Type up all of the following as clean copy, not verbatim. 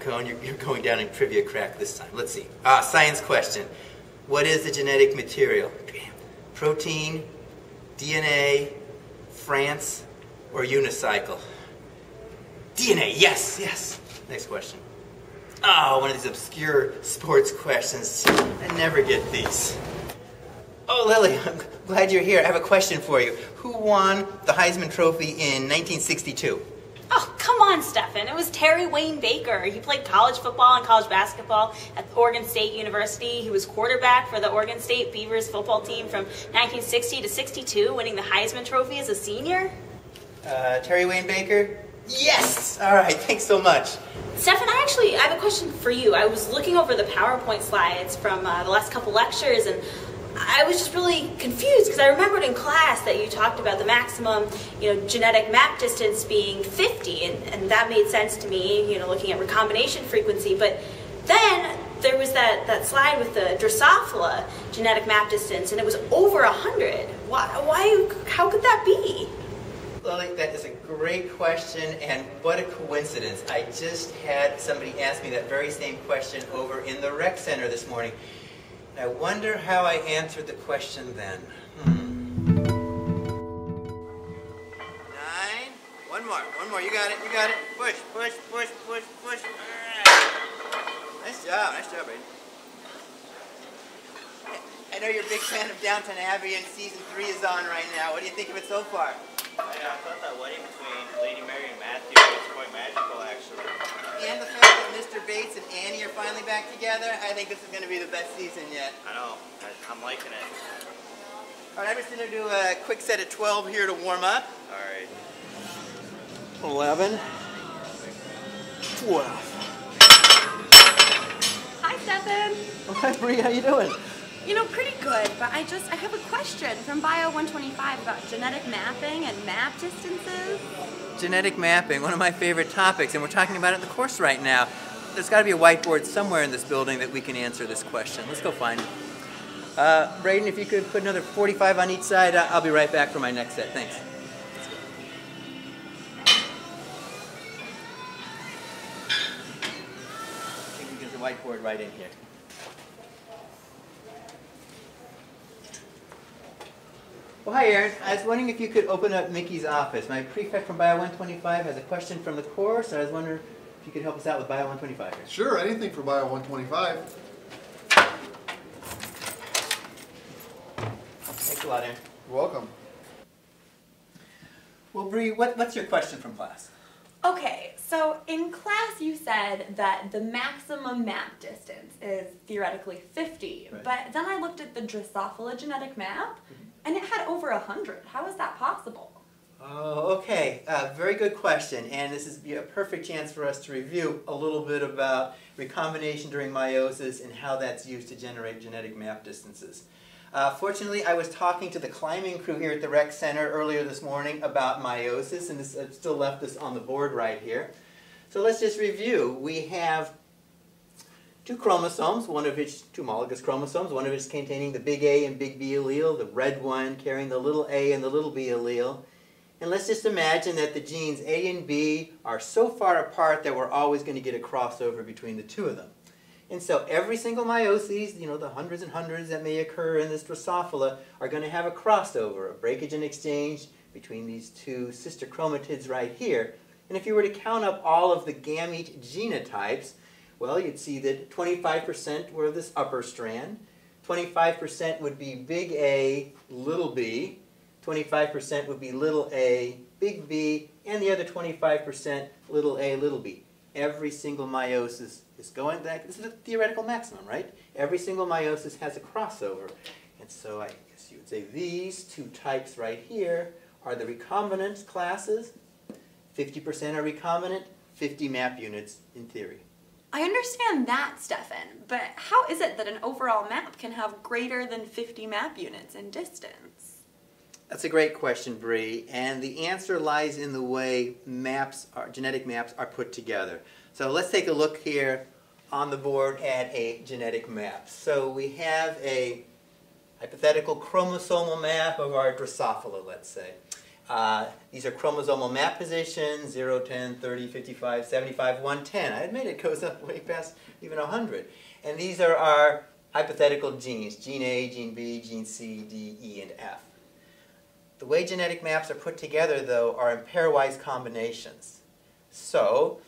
Cohen, you're going down in trivia crack this time. Let's see. Science question. What is the genetic material? Protein, DNA, France, or unicycle? DNA, yes, yes. Next question. Oh, one of these obscure sports questions. I never get these. Oh, Lily, I'm glad you're here. I have a question for you. Who won the Heisman Trophy in 1962? Oh, come on, Stephan. It was Terry Wayne Baker. He played college football and college basketball at Oregon State University. He was quarterback for the Oregon State Beavers football team from 1960 to 62, winning the Heisman Trophy as a senior. Terry Wayne Baker? Yes! All right, thanks so much. Stephan, I have a question for you. I was looking over the PowerPoint slides from the last couple lectures, and I was just really confused because I remembered in class that you talked about the maximum, genetic map distance being 50, and that made sense to me, looking at recombination frequency. But then there was that slide with the Drosophila genetic map distance, and it was over 100. How could that be? Lily, that is a great question, and what a coincidence. I just had somebody ask me that very same question over in the rec center this morning. I wonder how I answered the question then. 9. One more. You got it. Push. Nice job, Brady. I know you're a big fan of Downton Abbey, and season 3 is on right now. What do you think of it so far? Yeah, I thought that wedding between Lady Mary and Matthew was quite magical, actually. And the fact that Mr. Bates and Annie are finally back together, I think this is going to be the best season yet. I know. I'm liking it. All right, I'm just going to do a quick set of 12 here to warm up. All right. 11. 12. Hi, Stephan. Hi, Bree. How you doing? Pretty good, but I have a question from Bio 125 about genetic mapping and map distances. Genetic mapping, one of my favorite topics, and we're talking about it in the course right now. There's got to be a whiteboard somewhere in this building that we can answer this question. Let's go find it. Braden, if you could put another 45 on each side, I'll be right back for my next set. Thanks. I think we get the whiteboard right in here. Well, hi, Aaron. I was wondering if you could open up Mickey's office. My prefect from Bio 125 has a question from the course. I was wondering if you could help us out with Bio 125 here. Sure, anything for Bio 125. Thanks a lot, Aaron. You're welcome. Well, Bree, what's your question from class? Okay, so in class you said that the maximum map distance is theoretically 50, Right. but then I looked at the Drosophila genetic map, and it had over 100. How is that possible? Oh, okay. Very good question. And this is a perfect chance for us to review a little bit about recombination during meiosis and how that's used to generate genetic map distances. Fortunately, I was talking to the climbing crew here at the rec center earlier this morning about meiosis, and this still left us on the board right here. So let's just review. We have two chromosomes, two homologous chromosomes, one of which is containing the big A and big B allele, the red one carrying the little a and the little b allele. And let's just imagine that the genes A and B are so far apart that we're always going to get a crossover between the two of them. And so every single meiosis, the hundreds and hundreds that may occur in this Drosophila, are going to have a crossover, a breakage and exchange between these two sister chromatids right here. And if you were to count up all of the gamete genotypes, well, you'd see that 25% were of this upper strand, 25% would be big A, little b, 25% would be little a, big B, and the other 25% little a, little b. Every single meiosis is going back. This is a theoretical maximum, right? Every single meiosis has a crossover. And so I guess you would say these two types right here are the recombinant classes. 50% are recombinant, 50 map units in theory. I understand that, Stephan, but how is it that an overall map can have greater than 50 map units in distance? That's a great question, Bree, and the answer lies in the way genetic maps are put together. So let's take a look here on the board at a genetic map. So we have a hypothetical chromosomal map of our Drosophila, let's say. These are chromosomal map positions, 0, 10, 30, 55, 75, 110. I admit it goes up way past even 100. And these are our hypothetical genes, gene A, gene B, gene C, D, E, and F. The way genetic maps are put together, though, are in pairwise combinations. So,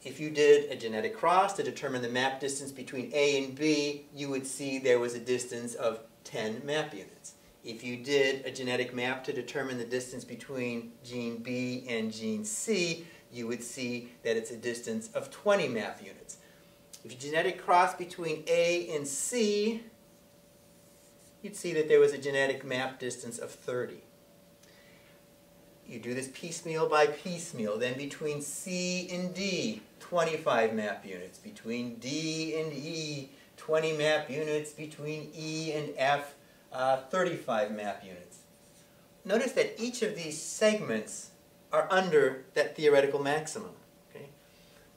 if you did a genetic cross to determine the map distance between A and B, you would see there was a distance of 10 map units. If you did a genetic map to determine the distance between gene B and gene C, you would see that it's a distance of 20 map units. If you genetic cross between A and C, you'd see that there was a genetic map distance of 30. You do this piecemeal by piecemeal. Then between C and D, 25 map units. Between D and E, 20 map units. Between E and F, 35 map units. Notice that each of these segments are under that theoretical maximum. Okay?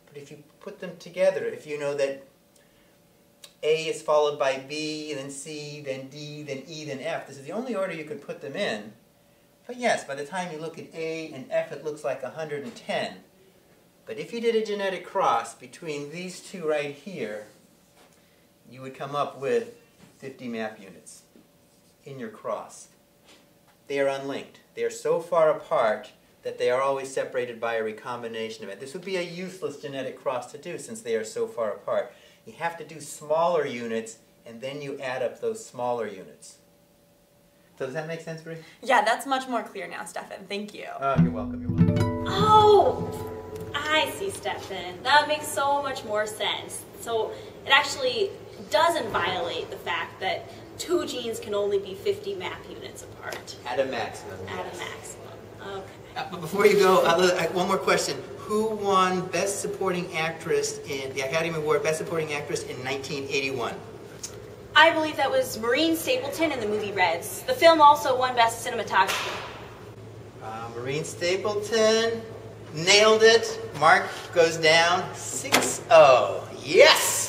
But if you put them together, if you know that A is followed by B, then C, then D, then E, then F, this is the only order you could put them in. But yes, by the time you look at A and F, it looks like 110. But if you did a genetic cross between these two right here, you would come up with 50 map units in your cross. They are unlinked. They are so far apart that they are always separated by a recombination event. This would be a useless genetic cross to do since they are so far apart. You have to do smaller units, and then you add up those smaller units. So does that make sense, Bree? Yeah, that's much more clear now, Stephan. Thank you. Oh, you're welcome. You're welcome. Oh, I see, Stephan. That makes so much more sense. So it actually doesn't violate the fact that two genes can only be 50 map units apart. At a maximum. At a maximum. Okay. But before you go, one more question. Who won Best Supporting Actress in the Academy Award Best Supporting Actress in 1981? I believe that was Maureen Stapleton in the movie Reds. The film also won Best Cinematography. Maureen Stapleton nailed it. Mark goes down 6-0. Yes!